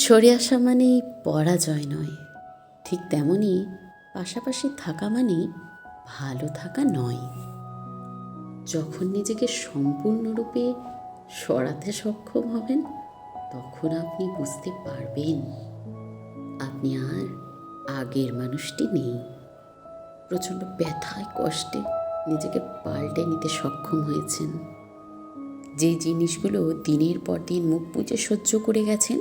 সরে আসা মানেই পরাজয় নয়, ঠিক তেমনই পাশাপাশি থাকা মানেই ভালো থাকা নয়। যখন নিজেকে সম্পূর্ণরূপে সরাতে সক্ষম হবেন, তখন আপনি বুঝতে পারবেন আপনি আর আগের মানুষটি নেই। প্রচণ্ড ব্যথায় কষ্টে নিজেকে পাল্টে নিতে সক্ষম হয়েছেন। যে জিনিসগুলো দিনের পর দিন মুখ বুজে সহ্য করে গেছেন,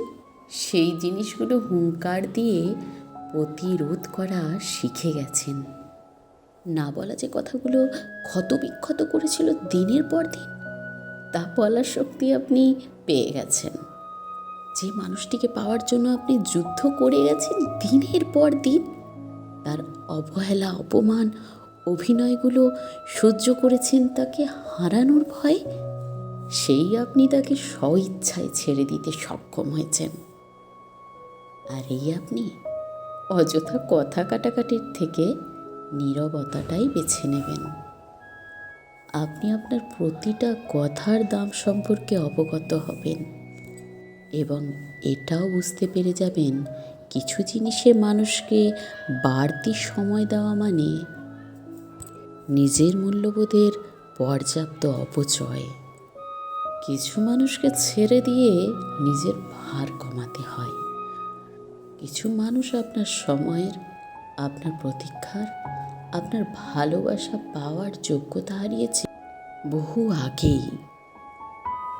সেই জিনিসগুলো হুঙ্কার দিয়ে প্রতিরোধ করা শিখে গেছেন। না বলা যে কথাগুলো ক্ষতবিক্ষত করেছিল দিনের পর দিন, তা বলার শক্তি আপনি পেয়ে গেছেন। যে মানুষটিকে পাওয়ার জন্য আপনি যুদ্ধ করে গেছেন দিনের পর দিন, তার অবহেলা, অপমান, অভিনয়গুলো সহ্য করেছেন তাকে হারানোর ভয়ে, সেই আপনি তাকে স্বইচ্ছায় ছেড়ে দিতে সক্ষম হয়েছেন। আর এই আপনি অযথা কথা কাটাকাটির থেকে নীরবতাটাই বেছে নেবেন। আপনি আপনার প্রতিটা কথার দাম সম্পর্কে অবগত হবেন এবং এটাও বুঝতে পেরে যাবেন কিছু জিনিসে মানুষকে বাড়তি সময় দেওয়া মানে নিজের মূল্যবোধের পর্যাপ্ত অপচয়। কিছু মানুষকে ছেড়ে দিয়ে নিজের ভার কমাতে হয়। কিছু মানুষ আপনার সময়ের, আপনার প্রতীক্ষার, আপনার ভালোবাসা পাওয়ার যোগ্যতা হারিয়েছে বহু আগেই,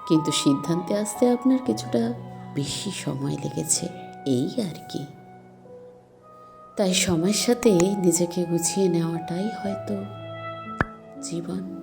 কিন্তু সিদ্ধান্তে আসতে আপনার কিছুটা বেশি সময় লেগেছে, এই আর কি। তাই সময়ের সাথে নিজেকে গুছিয়ে নেওয়াটাই হয়তো জীবন।